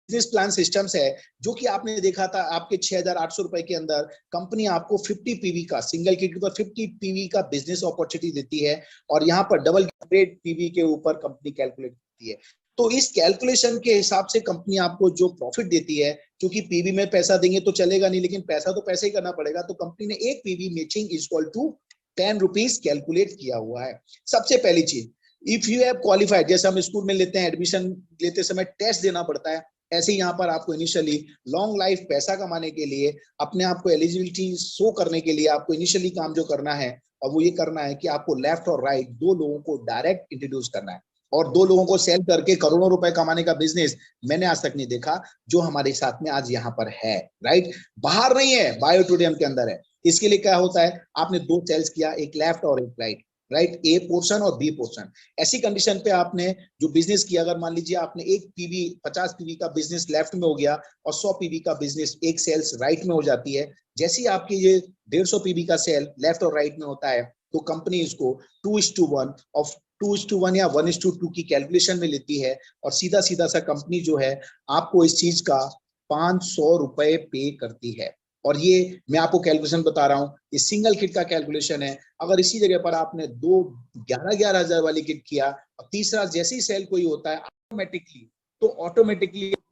Business plan systems है जो कि आपने देखा था आपके 6,800 रुपए के अंदर कंपनी आपको 50 पीवी का सिंगल किट के ऊपर 50 पीवी का बिजनेस अपॉर्चुनिटी देती है और यहाँ पर डबल पीवी के ऊपर कंपनी कैलकुलेट करती है। तो इस कैलकुलेशन के हिसाब से कंपनी आपको जो प्रॉफिट देती है, क्योंकि पीवी में पैसा देंगे तो चलेगा नहीं, लेकिन पैसा तो पैसे ही करना पड़ेगा, तो कंपनी ने एक PV matching equal to 10 rupees calculate किया हुआ है। सबसे पहली चीज, इफ यू हैव क्वालिफाइड, जैसे हम स्कूल में लेते हैं एडमिशन लेते समय टेस्ट देना पड़ता है, ऐसे ही यहाँ पर आपको इनिशियली लॉन्ग लाइफ पैसा कमाने के लिए अपने आप को एलिजिबिलिटी शो करने के लिए आपको इनिशियली काम जो करना है, और वो ये करना है कि आपको लेफ्ट और राइट दो लोगों को डायरेक्ट इंट्रोड्यूस करना है। और दो लोगों को सेल करके करोड़ों रुपए कमाने का बिजनेस मैंने आज तक नहीं देखा जो हमारे साथ में आज यहाँ पर है, राइट। बाहर नहीं है, बायोटोरियम के अंदर है। इसके लिए क्या होता है, आपने दो सेल्स किया, एक लेफ्ट और एक राइट, राइट, ए पोर्शन और बी पोर्शन। ऐसी कंडीशन पे आपने जो बिजनेस किया, अगर मान लीजिए आपने एक पीवी 50 पीवी का बिजनेस लेफ्ट में हो गया और 100 पीवी का बिजनेस एक सेल्स राइट में हो जाती है, जैसे ही आपकी ये 150 पीवी का सेल लेफ्ट और राइट में होता है तो कंपनी इसको 2:1 और 2:1 या 1:2 की कैलकुलेशन में लेती है और सीधा सीधा सा कंपनी जो है आपको इस चीज का 500 रुपए पे करती है। और ये मैं आपको कैलकुलेशन बता रहा हूं, ये सिंगल किट का कैलकुलेशन है। अगर इसी जगह पर आपने दो 11,000 हजार वाली किट किया और तीसरा जैसे ही सेल कोई होता है ऑटोमेटिकली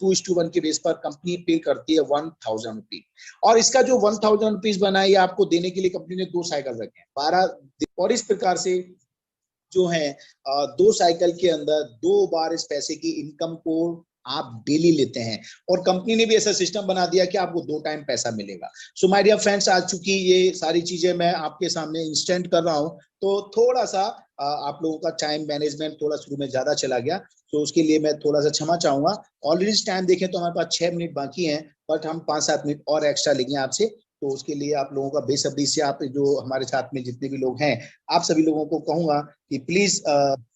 2:1 के बेस पर कंपनी पे करती है 1,000 रुपीज। और इसका जो 1,000 रुपीज बना है ये आपको देने के लिए कंपनी ने 2 साइकिल रखे हैं, 12। और इस प्रकार से जो है 2 साइकिल के अंदर 2 बार इस पैसे की इनकम को आप डेली लेते हैं। और कंपनी ने भी ऐसा सिस्टम बना दिया कि आपको 2 टाइम पैसा मिलेगा। सो माय डियर फ्रेंड्स, आज चूंकि ये सारी चीजें मैं आपके सामने इंस्टेंट कर रहा हूं तो थोड़ा सा आप लोगों का टाइम मैनेजमेंट थोड़ा शुरू में ज्यादा चला गया, तो उसके लिए मैं थोड़ा सा क्षमा चाहूंगा। ऑलरेडी टाइम देखें तो हमारे पास 6 मिनट बाकी हैं, बट हम 5-7 मिनट और एक्स्ट्रा लेंगे आपसे। तो उसके लिए आप लोगों का बेसब्री से, आप जो हमारे साथ में जितने भी लोग हैं, आप सभी लोगों को कहूंगा कि प्लीज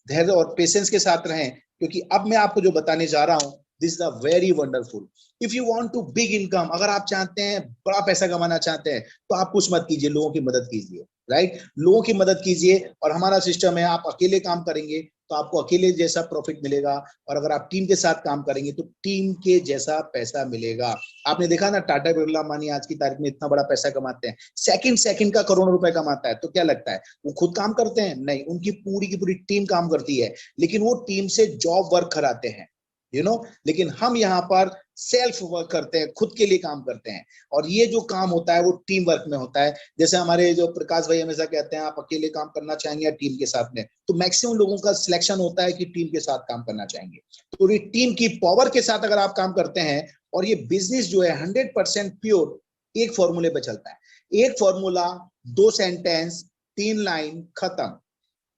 धैर्य और पेशेंस के साथ रहें, क्योंकि अब मैं आपको जो बताने जा रहा हूं this is a very wonderful. If you want to big income, अगर आप चाहते हैं बड़ा पैसा कमाना चाहते हैं तो आप कुछ मत कीजिए, लोगों की मदद कीजिए, राइट। लोगों की मदद कीजिए। और हमारा सिस्टम है, आप अकेले काम करेंगे तो आपको अकेले जैसा प्रॉफिट मिलेगा, और अगर आप टीम के साथ काम करेंगे तो टीम के जैसा पैसा मिलेगा। आपने देखा ना, टाटा बिरला मानी आज की तारीख में इतना बड़ा पैसा कमाते हैं, सेकंड सेकंड का करोड़ों रुपए कमाता है। तो क्या लगता है वो खुद काम करते हैं? नहीं, उनकी पूरी की पूरी टीम काम करती है, लेकिन वो टीम से जॉब वर्क कराते हैं, लेकिन हम यहाँ पर सेल्फ वर्क करते हैं, खुद के लिए काम करते हैं। और ये जो काम होता है वो टीम वर्क में होता है। जैसे हमारे जो प्रकाश भाई हमेशा कहते हैं, आप अकेले काम करना चाहेंगे या टीम के साथ में, तो मैक्सिमम लोगों का सिलेक्शन होता है कि टीम के साथ काम करना चाहेंगे। तो ये टीम की पावर के साथ अगर आप काम करते हैं, और ये बिजनेस जो है 100% प्योर एक फॉर्मूले पे चलता है। एक फॉर्मूला, 2 सेंटेंस, 3 लाइन, खत्म।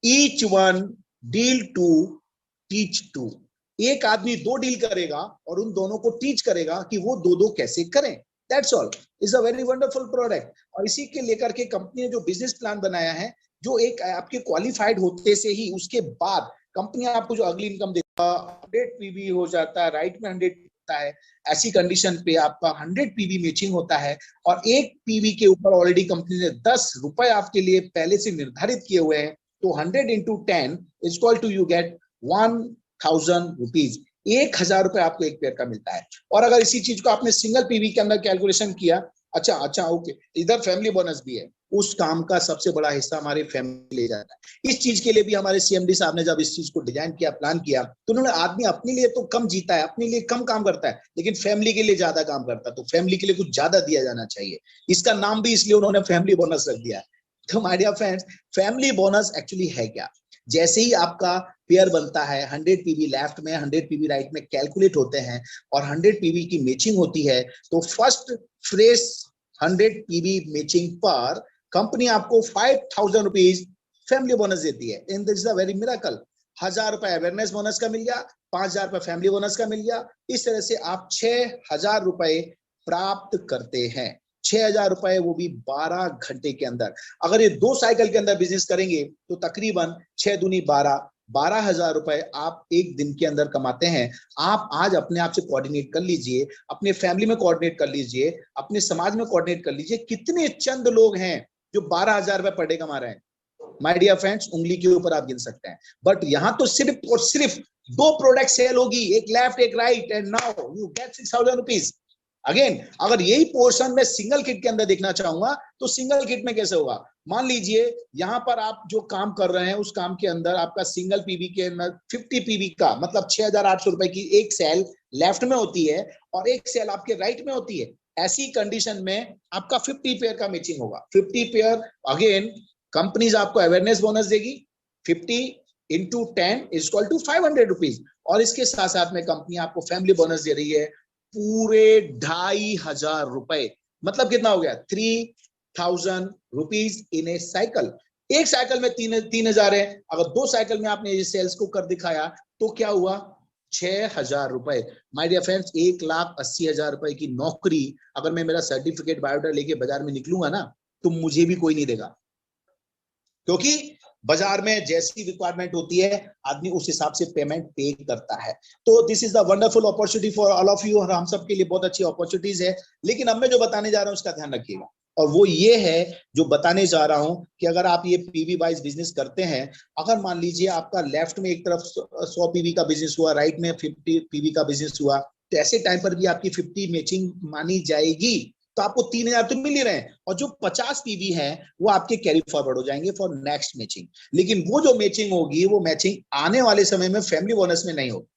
Each one deal to teach two. एक आदमी 2 डील करेगा और उन दोनों को टीच करेगा कि वो 2-2 कैसे करें। That's all. Is a very wonderful product. और इसी के लेकर के कंपनी ने जो बिजनेस प्लान बनाया है, जो एक आपके क्वालिफाइड होते से ही उसके बाद कंपनी आपको जो अगली इनकम देता है, 100 पीवी हो जाता है, राइट में 100 होता है। ऐसी कंडीशन पे आपका 100 पीवी मैचिंग होता है, और एक पीवी के ऊपर ऑलरेडी कंपनी ने 10 रुपए आपके लिए पहले से निर्धारित किए हुए हैं। तो 100 into 10 is equal to you get 1,000 rupees. 1,000 रुपए आपको एक पेयर का मिलता है। और अगर इसी चीज को आपने सिंगल पीवी के अंदर कैलकुलेशन किया, अच्छा ओके, इधर फैमिली बोनस भी है, उस काम का सबसे बड़ा हिस्सा हमारे फैमिली ले जाता है। इस चीज के लिए भी हमारे सीएमडी साहब ने जब इस चीज को डिजाइन किया, प्लान किया, तो उन्होंने आदमी अपने लिए तो कम जीता है, अपने लिए कम काम करता है, लेकिन फैमिली के लिए ज्यादा काम करता है, तो फैमिली के लिए कुछ ज्यादा दिया जाना चाहिए। इसका नाम भी इसलिए उन्होंने फैमिली बोनस रख दिया। तो my dear friends, family bonus actually है क्या? जैसे ही आपका पेयर बनता है, 100 पीवी लेफ्ट में 100 पीवी राइट में कैलकुलेट होते हैं और 100 पीवी की मैचिंग होती है, तो फर्स्ट फ्रेश 100 पीवी मैचिंग पर कंपनी आपको 5,000 रुपीज फैमिली बोनस देती है। In this is a very miracle. 1,000 रुपए अवेयरनेस बोनस का मिल गया, 5,000 रुपए फैमिली बोनस का मिल गया। इस तरह से आप 6,000 रुपए प्राप्त करते हैं। 6,000 रुपए, वो भी 12 घंटे के अंदर। अगर ये 2 साइकिल के अंदर बिजनेस करेंगे तो तकरीबन 6 दूनी 12,000 रुपए आप एक दिन के अंदर कमाते हैं। आप आज अपने आप से कोऑर्डिनेट कर लीजिए, अपने फैमिली में कोऑर्डिनेट कर लीजिए, अपने समाज में कोऑर्डिनेट कर लीजिए, कितने चंद लोग हैं जो 12,000 रुपए पर डे कमा रहे हैं। माय डियर फ्रेंड्स, उंगली के ऊपर आप गिन सकते हैं। बट यहां तो सिर्फ और सिर्फ दो प्रोडक्ट सेल होगी, एक लेफ्ट एक right, and now you get 6,000 rupees. Again अगर यही पोर्शन में सिंगल किट के अंदर देखना चाहूंगा तो सिंगल किट में कैसे होगा? मान लीजिए यहां पर आप जो काम कर रहे हैं उस काम के अंदर आपका सिंगल पीवी के अंदर 50 पीवी का मतलब 6,800 रुपए की एक सेल लेफ्ट में होती है और एक सेल आपके राइट में होती है। ऐसी कंडीशन में आपका 50 पेयर का मैचिंग होगा। 50 पेयर, अगेन कंपनीज आपको अवेयरनेस बोनस देगी, 50 into 10 is equal to 500 rupees. और इसके साथ साथ में कंपनी आपको फैमिली बोनस दे रही है पूरे 2,500 रुपए। मतलब कितना हो गया? 3,000 रुपीज इन ए साइकिल। एक साइकिल में 3,000 है, अगर दो साइकिल में आपने ये सेल्स को कर दिखाया तो क्या हुआ? 6,000 रुपए। माय डियर फ्रेंड्स, 1,80,000 रुपए की नौकरी अगर मैं मेरा सर्टिफिकेट बायोडाटा लेके बाजार में निकलूंगा ना तो मुझे भी कोई नहीं देगा, क्योंकि बाजार में जैसी रिक्वायरमेंट होती है आदमी उस हिसाब से पेमेंट पे करता है। तो this is the wonderful opportunity for all of you, और हम सब के लिए बहुत अच्छी अपॉर्चुनिटीज है। लेकिन अब मैं जो बताने जा रहा हूं उसका ध्यान रखिएगा, और वो ये है जो बताने जा रहा हूं कि अगर आप ये पीवी वाइज बिजनेस करते हैं, अगर मान लीजिए आपका लेफ्ट में एक तरफ 100 पीवी का बिजनेस हुआ, राइट में 50 पीवी का बिजनेस हुआ, तो ऐसे टाइम पर भी आपकी 50 मैचिंग मानी जाएगी, तो आपको 3,000 तो मिल ही रहे हैं, और जो 50 पीवी है वो आपके कैरी फॉरवर्ड हो जाएंगे फॉर नेक्स्ट मैचिंग। लेकिन वो जो मैचिंग होगी वो मैचिंग आने वाले समय में फैमिली बोनस में नहीं होगी,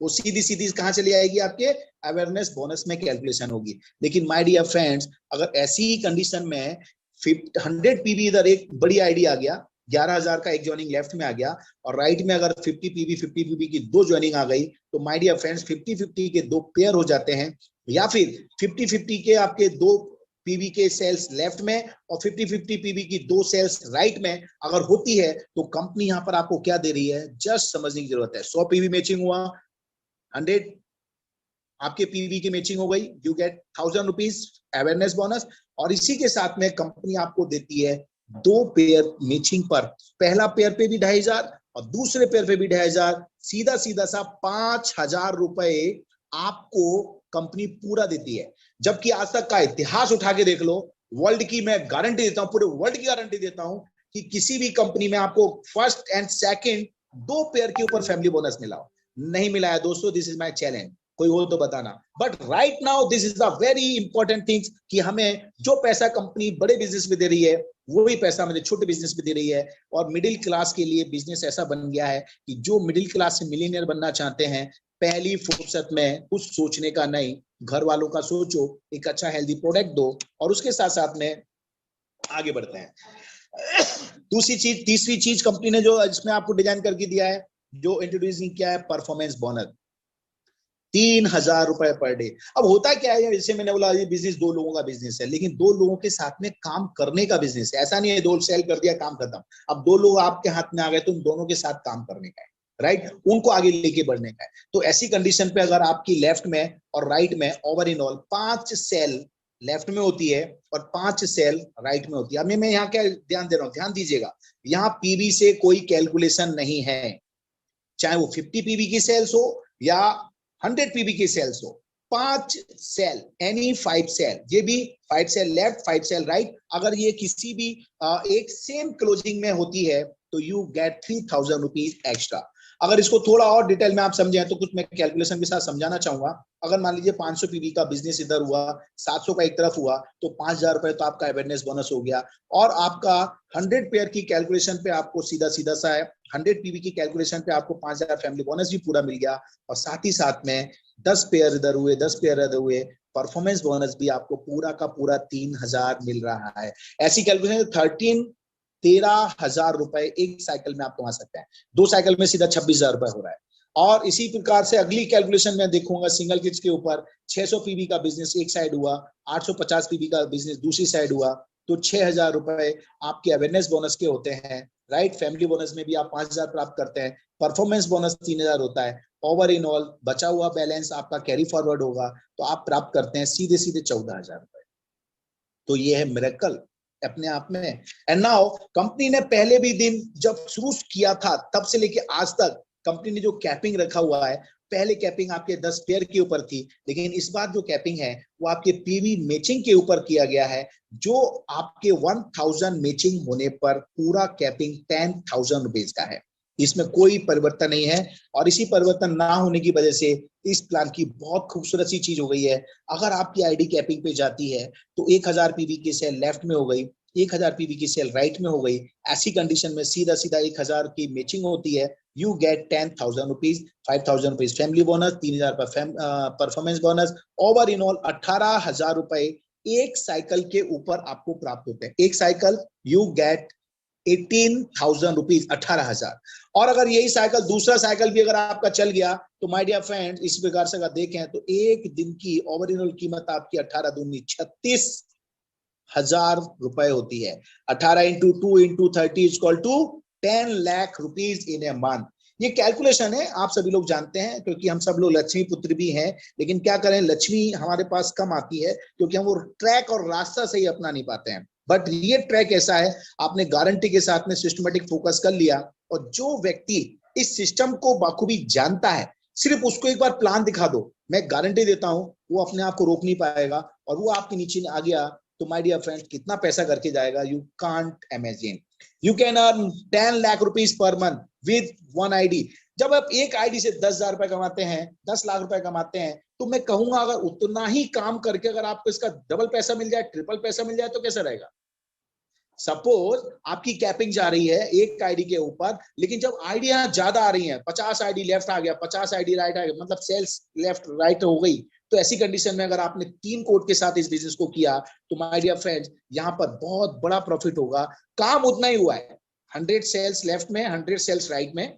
वो सीधी सीधी कहां चली आएगी? आपके अवेयरनेस बोनस में कैलकुलेशन होगी। लेकिन माय डियर फ्रेंड्स, अगर ऐसी ही कंडीशन में 100 पीवी इधर एक बड़ी आइडिया आ गया, 11,000 का एक ज्वाइनिंग लेफ्ट में आ गया, और राइट में अगर 50 पीवी की दो ज्वाइनिंग आ गई, तो माय डियर फ्रेंड्स 50-50 के दो पेयर हो जाते हैं, या फिर 50-50 के आपके दो पीवी के सेल्स लेफ्ट में और 50-50 पीवी की दो सेल्स राइट में अगर होती है, तो कंपनी यहां पर आपको क्या दे रही है जस्ट समझने की जरूरत है। 100 पीवी मैचिंग हुआ, 100 आपके पीवी की मैचिंग हो गई, you get 1,000 rupees awareness bonus. और इसी के साथ में कंपनी आपको देती है दो पेयर मैचिंग पर, पहला पेयर पे भी 2,500 और दूसरे पेयर पे भी 2,500, सीधा सीधा सा 5,000 रुपए आपको कंपनी पूरा देती है। जबकि आज तक का इतिहास उठा के देख लो, वर्ल्ड की मैं गारंटी देता हूं, पूरे वर्ल्ड की गारंटी देता हूं कि किसी भी कंपनी में आपको फर्स्ट एंड सेकंड दो पेयर के ऊपर फैमिली बोनस मिला हो, नहीं मिला है दोस्तों। दिस इज माय चैलेंज, कोई हो तो बताना। But right now this is the very important things कि हमें जो पैसा कंपनी बड़े बिजनेस में दे रही है वही पैसा मुझे छोटे बिजनेस में दे रही है। और मिडिल क्लास के लिए बिजनेस ऐसा बन गया है कि जो मिडिल क्लास से मिलियनियर बनना चाहते हैं, पहली फुर्सत में कुछ सोचने का नहीं, घर वालों का सोचो, एक अच्छा हेल्दी प्रोडक्ट दो, और उसके साथ साथ में आगे बढ़ते हैं। दूसरी चीज, तीसरी चीज कंपनी ने जो इसमें आपको डिजाइन करके दिया है, जो इंट्रोड्यूसिंग किया है, परफॉर्मेंस बोनस 3,000 रुपए पर डे। अब होता क्या है, जैसे मैंने बोला ये बिजनेस दो लोगों का बिजनेस है, लेकिन दो लोगों के साथ में काम करने का बिजनेस है। ऐसा नहीं है दो सेल कर दिया काम खत्म। अब दो लोग आपके हाथ में आ गए तो उन दोनों के साथ काम करने का है, राइट, उनको आगे लेके बढ़ने का है। तो ऐसी कंडीशन पे अगर आपकी लेफ्ट में और राइट में over in all 5 sale left में होती है और 5 सेल राइट में होती है। अब मैं यहाँ क्या ध्यान दे रहा हूँ, ध्यान दीजिएगा, यहाँ पीवी से कोई कैलकुलेशन नहीं है, चाहे वो 50 पीवी की सेल्स हो या 100 पीवी की सेल्स हो। 5 सेल, एनी 5 सेल, ये भी 5 सेल लेफ्ट 5 सेल राइट, अगर ये किसी भी एक सेम क्लोजिंग में होती है तो यू गेट 3,000 रुपीज एक्स्ट्रा। अगर इसको थोड़ा और डिटेल में आप समझें तो कुछ मैं कैलकुलेशन के साथ समझाना चाहूंगा। अगर मान लीजिए 500 पीवी का बिजनेस इधर हुआ, 700 का एक तरफ हुआ, तो 5,000 रुपए तो आपका अवेयरनेस बोनस हो गया, और आपका 100 पेयर की कैलकुलेशन पे आपको सीधा सीधा सा है 100 पीवी की कैलकुलेशन पे आपको 5,000 फैमिली बोनस भी पूरा मिल गया, और साथ ही साथ में 10 पेयर इधर हुए, 10 पेयर इधर हुए, परफॉर्मेंस बोनस भी आपको पूरा का पूरा 3,000 मिल रहा है। ऐसी कैलकुलेशन 13,000 रुपए एक साइकिल में आप कमा सकते हैं। दो साइकिल में सीधा 26,000 रुपए हो रहा है। और इसी प्रकार से अगली कैलकुलेशन में देखूंगा सिंगल किट्स के ऊपर, 600 पीवी का बिजनेस एक साइड हुआ, 850 पीवी का बिजनेस दूसरी साइड हुआ, तो 6,000 रुपए आपके अवेयरनेस बोनस के होते हैं, राइट। फैमिली बोनस में भी आप 5,000 प्राप्त करते हैं, परफॉर्मेंस बोनस 3,000 होता है, ओवर इन ऑल बचा हुआ बैलेंस आपका कैरी फॉरवर्ड होगा तो आप प्राप्त करते हैं सीधे सीधे 14,000 रुपए। तो ये है मिरेकल अपने आप में। एंड नाउ कंपनी ने पहले भी दिन जब शुरू किया था तब से लेके आज तक कंपनी ने जो कैपिंग रखा हुआ है, पहले कैपिंग आपके 10 पेयर के ऊपर थी, लेकिन इस बार जो कैपिंग है वो आपके पीवी मैचिंग के ऊपर किया गया है, जो आपके 1,000 मैचिंग होने पर पूरा कैपिंग 10,000 रुपीज का है। इसमें कोई परिवर्तन नहीं है। और इसी परिवर्तन ना होने की वजह से इस प्लान की बहुत खूबसूरत सी चीज हो गई है। अगर आपकी आईडी कैपिंग पे जाती है तो 1000 पीवी की सेल लेफ्ट में हो गई, 1000 पीवी की सेल राइट में हो गई। ऐसी कंडीशन में सीधा सीधा 1000 की मैचिंग होती है। You get 10,000 rupees, 5,000 rupees family bonus, 3,000 performance bonus, over in all 18,000 रुपए एक साइकिल के ऊपर आपको प्राप्त होते हैं। एक साइकिल यू गेट 18,000 रुपीज, 18,000। और अगर यही साइकिल दूसरा साइकिल भी अगर आपका चल गया तो माय डियर फ्रेंड्स इस प्रकार से अगर देखें तो एक दिन की ओवरऑल कीमत आपकी 18 दूनी 36,000 रुपए होती है। 18 into 2 into 30 equal to 10 lakh rupees in a month. ये कैलकुलेशन है, आप सभी लोग जानते हैं, क्योंकि हम सब लोग लक्ष्मी पुत्र भी हैं। लेकिन क्या करें, लक्ष्मी हमारे पास कम आती है क्योंकि हम वो ट्रैक और रास्ता सही अपना नहीं पाते हैं। बट ये ट्रैक ऐसा है, आपने गारंटी के साथ में सिस्टमेटिक फोकस कर लिया, और जो व्यक्ति इस सिस्टम को बाखूबी जानता है, सिर्फ उसको एक बार प्लान दिखा दो, मैं गारंटी देता हूं वो अपने आप को रोक नहीं पाएगा। और वो आपके नीचे आ गया तो माय डियर फ्रेंड्स कितना पैसा करके जाएगा, you can't imagine. You can earn 10 lakh rupees per month with one ID. जब आप एक आईडी से 10,000 रुपए कमाते हैं, 10 लाख रुपए कमाते हैं, तो मैं कहूंगा अगर उतना ही काम करके अगर आपको इसका डबल पैसा मिल जाए, ट्रिपल पैसा मिल जाए, तो कैसा रहेगा। सपोज आपकी कैपिंग जा रही है एक आईडी के ऊपर, लेकिन जब आईडिया ज्यादा आ रही हैं, 50 आईडी लेफ्ट आ गया, 50 आईडी राइट आ गया, मतलब सेल्स लेफ्ट राइट हो गई, तो ऐसी कंडीशन में अगर आपने 3 कोड के साथ इस बिजनेस को किया तो माय डियर फ्रेंड्स यहाँ पर बहुत बड़ा प्रॉफिट होगा। काम उतना ही हुआ है, 100 सेल्स लेफ्ट में, 100 सेल्स राइट में,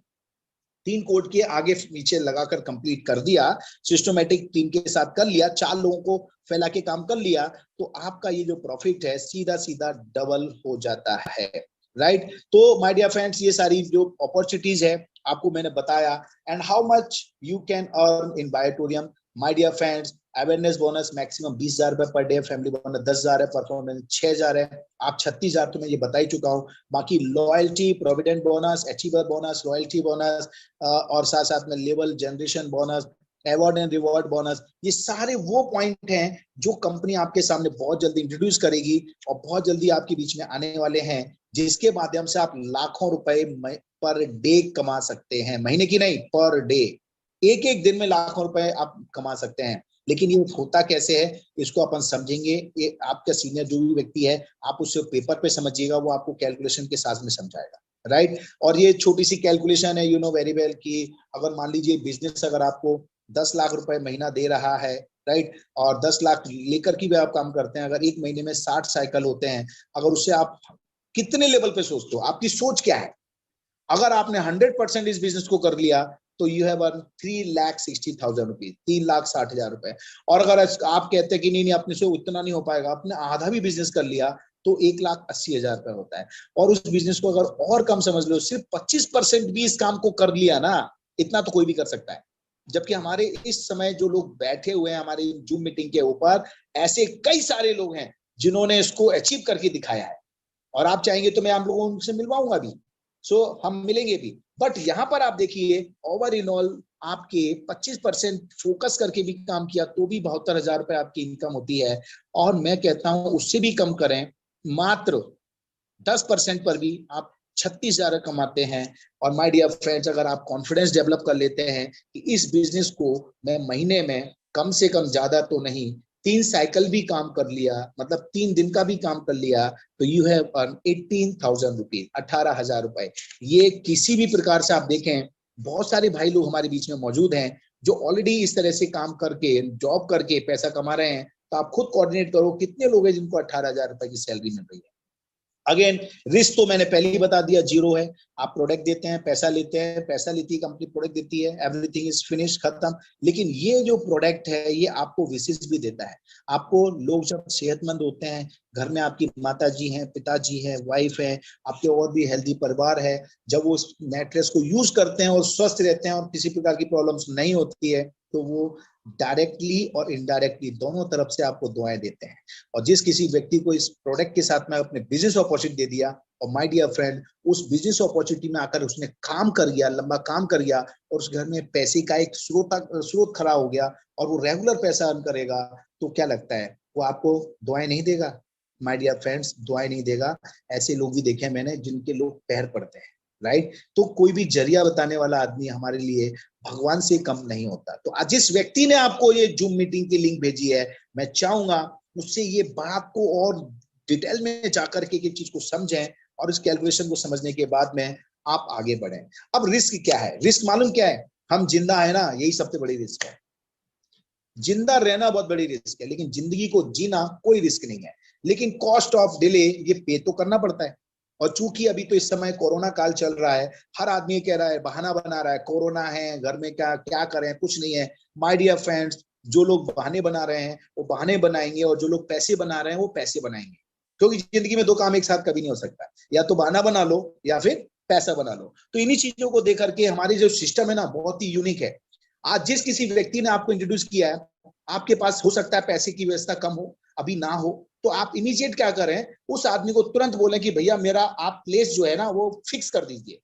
3 कोड के आगे नीचे लगाकर कंप्लीट कर दिया, सिस्टमेटिक टीम के साथ कर लिया, 4 लोगों को फैला के काम कर लिया, तो आपका ये जो प्रॉफिट है सीधा सीधा डबल हो जाता है। राइट। तो माय डियर फ्रेंड्स ये सारी जो अपॉर्चुनिटीज है आपको मैंने बताया। And how much you can earn in biotorium, my dear friends, awareness bonus maximum 20,000 रुपए पर डे, फैमिली बोनस 10,000 है, परफॉर्मेंस 6,000 है, आप 36,000 तो मैं ये बता ही चुका हूँ। बाकी loyalty, provident bonus, achiever bonus, loyalty bonus, और साथ साथ में level generation bonus, award and reward bonus, ये सारे वो पॉइंट हैं जो कंपनी आपके सामने बहुत जल्दी इंट्रोड्यूस करेगी और बहुत जल्दी आपके बीच में आने वाले हैं, जिसके माध्यम से आप लाखों रुपए पर डे कमा सकते हैं। महीने की नहीं, पर डे, एक एक दिन में लाखों रुपए आप कमा सकते हैं। लेकिन ये होता कैसे है इसको अपन समझेंगे। ये आपका सीनियर जो भी व्यक्ति है आप उससे पेपर पे समझिएगा, वो आपको कैलकुलेशन के साथ में समझाएगा। राइट। और ये छोटी सी कैलकुलेशन है, यू नो वेरी वेल, कि अगर मान लीजिए बिजनेस अगर आपको 10 लाख रुपए महीना दे रहा है, राइट, और 10 लाख लेकर की भी आप काम करते हैं, अगर एक महीने में 60 साइकिल होते हैं, अगर उससे आप कितने लेवल पे सोचते हो, आपकी सोच क्या है। अगर आपने 100% इस बिजनेस को कर लिया तो यू हैव अर्न 3,60,000 रुपीज, 3,60,000 रुपए। और अगर आप कहते हैं कि नहीं नहीं अपने से उतना नहीं हो पाएगा, आपने आधा भी बिजनेस कर लिया तो 1,80,000 रुपए होता है। और उस बिजनेस को अगर और कम समझ लो, सिर्फ 25% भी इस काम को कर लिया ना, इतना तो कोई भी कर सकता है। जबकि हमारे इस समय जो लोग बैठे हुए हैं हमारी जूम मीटिंग के ऊपर, ऐसे कई सारे लोग हैं जिन्होंने इसको अचीव करके दिखाया है। और आप चाहेंगे तो मैं आप लोगों से मिलवाऊंगा भी, सो हम मिलेंगे भी। बट यहां पर आप देखिए ओवर इन ऑल आपके 25% फोकस करके भी काम किया तो भी 72,000 रुपए आपकी इनकम होती है। और मैं कहता हूं उससे भी कम करें, मात्र 10% पर भी आप 36,000 कमाते हैं। और माय डियर फ्रेंड्स अगर आप कॉन्फिडेंस डेवलप कर लेते हैं कि इस बिजनेस को मैं महीने में कम से कम, ज्यादा तो नहीं, 3 साइकिल भी काम कर लिया, मतलब 3 दिन का भी काम कर लिया, तो यू हैव अर्न 18,000 रुपीज, 18,000 रुपए। ये किसी भी प्रकार से आप देखें, बहुत सारे भाई लोग हमारे बीच में मौजूद हैं जो ऑलरेडी इस तरह से काम करके, जॉब करके पैसा कमा रहे हैं। तो आप खुद कोऑर्डिनेट करो कितने लोग हैं जिनको 18,000 रुपए की सैलरी मिल रही है। अगेन रिस्क तो मैंने पहले ही बता दिया, जीरो है। आप प्रोडक्ट देते हैं, पैसा लेते हैं, पैसा लेती है कंपनी, प्रोडक्ट देती है, एवरीथिंग इज फिनिश, खत्म। लेकिन ये जो प्रोडक्ट है ये आपको विशेष भी देता है। आपको लोग जब सेहतमंद होते हैं, घर में आपकी माता जी हैं, पिताजी हैं, वाइफ है, आपके और भी हेल्दी परिवार है, जब वो मैट्रेस को यूज करते हैं और स्वस्थ रहते हैं और किसी प्रकार की प्रॉब्लम्स नहीं होती है, तो वो डायरेक्टली और इनडायरेक्टली दोनों तरफ से आपको दुआएं देते हैं। और जिस किसी व्यक्ति को इस प्रोडक्ट के साथ में अपने बिजनेस अपॉर्चुनिटी दे दिया, और माय डियर फ्रेंड उस बिजनेस अपॉर्चुनिटी में आकर उसने काम कर गया, लंबा काम कर गया, और उस घर में पैसे का एक स्रोत खड़ा हो गया और वो रेगुलर पैसा अर्न करेगा, तो क्या लगता है वो आपको दुआएं नहीं देगा। माय डियर फ्रेंड्स दुआएं नहीं देगा। ऐसे लोग भी देखे मैंने जिनके लोग पैर पड़ते हैं, राइट। तो कोई भी जरिया बताने वाला आदमी हमारे लिए भगवान से कम नहीं होता। तो आज जिस व्यक्ति ने आपको ये जूम मीटिंग की लिंक भेजी है, मैं चाहूंगा उससे ये बात को और डिटेल में जाकर के चीज को समझें और इस कैलकुलेशन को समझने के बाद में आप आगे बढ़ें। अब रिस्क क्या है? रिस्क मालूम क्या है? हम जिंदा है ना, यही सबसे बड़ी रिस्क है। जिंदा रहना बहुत बड़ी रिस्क है, लेकिन जिंदगी को जीना कोई रिस्क नहीं है। लेकिन कॉस्ट ऑफ डिले ये पे तो करना पड़ता है। और चूंकि अभी तो इस समय कोरोना काल चल रहा है, हर आदमी कह रहा है, बहाना बना रहा है, कोरोना है घर में, क्या क्या करें, कुछ नहीं है। माय डियर फ्रेंड्स, जो लोग बहाने बना रहे हैं वो बहाने बनाएंगे, और जो लोग पैसे बना रहे हैं वो पैसे बनाएंगे। क्योंकि जिंदगी में दो काम एक साथ कभी नहीं हो सकता, या तो बहाना बना लो या फिर पैसा बना लो। तो इन्हीं चीजों को देख करके हमारी जो सिस्टम है ना, बहुत ही यूनिक है। आज जिस किसी व्यक्ति ने आपको इंट्रोड्यूस किया है, आपके पास हो सकता है पैसे की व्यवस्था कम हो, अभी ना हो, तो आप इमीडिएट क्या करें, उस आदमी को तुरंत बोलें कि भैया मेरा आप प्लेस जो है ना वो फिक्स कर दीजिए,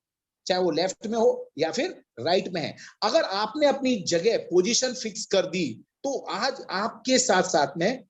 चाहे वो लेफ्ट में हो या फिर राइट में है। अगर आपने अपनी जगह पोजीशन फिक्स कर दी, तो आज आपके साथ साथ में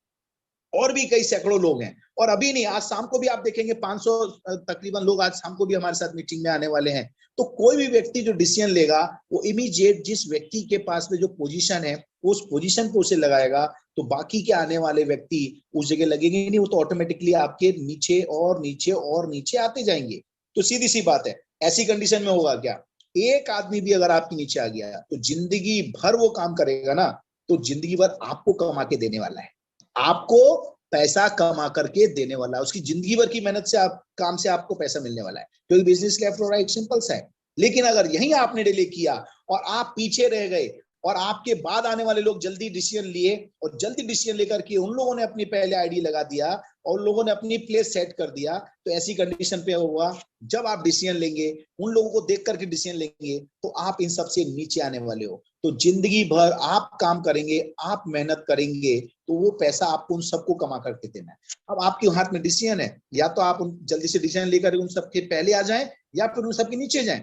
और भी कई सैकड़ों लोग हैं। और अभी नहीं, आज शाम को भी आप देखेंगे 500 तकरीबन लोग आज शाम को भी हमारे साथ मीटिंग में आने वाले हैं। तो कोई भी व्यक्ति जो डिसीजन लेगा, वो इमीडिएट जिस व्यक्ति के पास में जो पोजीशन है उस पोजीशन पे उसे लगाएगा। तो बाकी के आने वाले व्यक्ति उस जगह लगेंगे नहीं, वो तो ऑटोमेटिकली आपके नीचे और नीचे और नीचे आते जाएंगे। तो सीधी सी बात है, ऐसी कंडीशन में होगा क्या, एक आदमी भी अगर आपके नीचे आ गया तो जिंदगी भर वो काम करेगा ना, तो जिंदगी भर आपको कमा के देने वाला है, आपको पैसा कमा करके देने वाला है। उसकी जिंदगी भर की मेहनत से, आप काम से आपको पैसा मिलने वाला है, क्योंकि बिजनेस लेफ्ट और राइट सिंपल सा है। लेकिन अगर यही आपने डिले किया और आप पीछे रह गए, और आपके बाद आने वाले लोग जल्दी डिसीजन लिए, और जल्दी डिसीजन लेकर के उन लोगों ने अपनी पहले आईडी लगा दिया और लोगों ने अपनी प्लेस सेट कर दिया, तो ऐसी कंडीशन पे होगा, जब आप डिसीजन लेंगे, उन लोगों को देख करके डिसीजन लेंगे, तो आप इन सबसे नीचे आने वाले हो। तो जिंदगी भर आप काम करेंगे, आप मेहनत करेंगे, तो वो पैसा आपको उन सबको कमा करके देना है। अब आपके हाथ में डिसीजन है, या तो आप जल्दी से डिसीजन लेकर उन सबके पहले आ जाएं, या फिर उन सबके नीचे जाएं।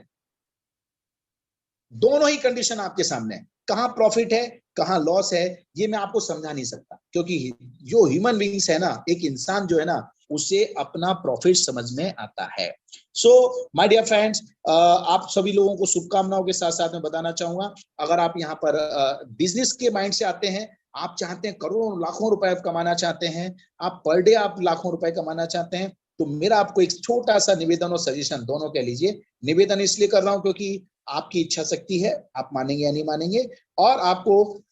दोनों ही कंडीशन आपके सामने है। कहां प्रॉफिट है, कहां लॉस है, ये मैं आपको समझा नहीं सकता, क्योंकि जो ह्यूमन बीइंग्स है ना, एक इंसान जो है ना, उसे अपना प्रॉफिट समझ में आता है। सो माय डियर फ्रेंड्स, आप सभी लोगों को शुभकामनाओं के साथ साथ में बताना चाहूंगा, अगर आप यहाँ पर बिजनेस के माइंड से आते हैं, आप चाहते हैं करोड़ों लाखों रुपए कमाना चाहते हैं, आप पर डे आप लाखों रुपए कमाना चाहते हैं, तो मेरा आपको एक छोटा सा निवेदन और सजेशन, दोनों कह लीजिए। निवेदन इसलिए कर रहा हूं क्योंकि आपकी इच्छा शक्ति है, आप मानेंगे या नहीं मानेंगे, और आपको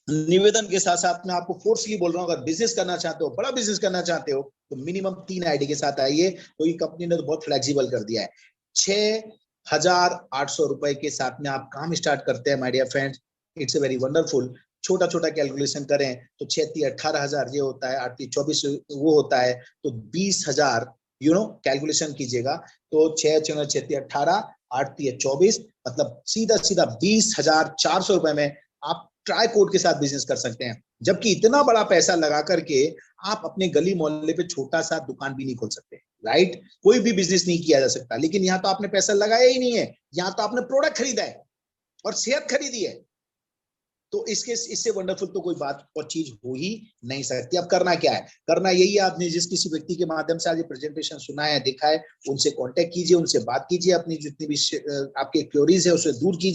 निवेदन के साथ साथ में आपको फोर्सली बोल रहा हूं, अगर बिजनेस करना चाहते हो, बड़ा बिजनेस करना चाहते हो, तो मिनिमम 3 आईडी के साथ आइए। तो ये कंपनी ने तो बहुत फ्लेक्सिबल कर दिया है, 6,800 रुपए के साथ में आप काम स्टार्ट करते हैं। My dear friends, it's a very wonderful. छोटा छोटा कैलकुलेशन करें तो 6-18,000 ये होता है, 8-24 वो होता है, तो 20,000 कैलकुलेशन कीजिएगा। तो 6-6-18, 8-24, मतलब सीधा सीधा 20,400 रुपए में आप ट्राई कोड के साथ बिजनेस कर सकते हैं। जबकि इतना बड़ा पैसा लगा करके आप अपने गली मोहल्ले पे छोटा सा दुकान भी नहीं खोल सकते, राइट। कोई भी बिजनेस नहीं किया जा सकता। लेकिन यहाँ तो आपने पैसा लगाया ही नहीं है, यहाँ तो आपने प्रोडक्ट खरीदा है और सेहत खरीदी है। तो इससे वंडरफुल तो कोई बात और चीज हो ही नहीं सकती। अब करना क्या है? करना यही है, आपने जिस किसी व्यक्ति के माध्यम से आज ये प्रेजेंटेशन सुना है, देखा है, उनसे कांटेक्ट कीजिए, उनसे बात कीजिए, अपनी जितनी भी आपके क्वेरीज है उसे दूर कीजिए।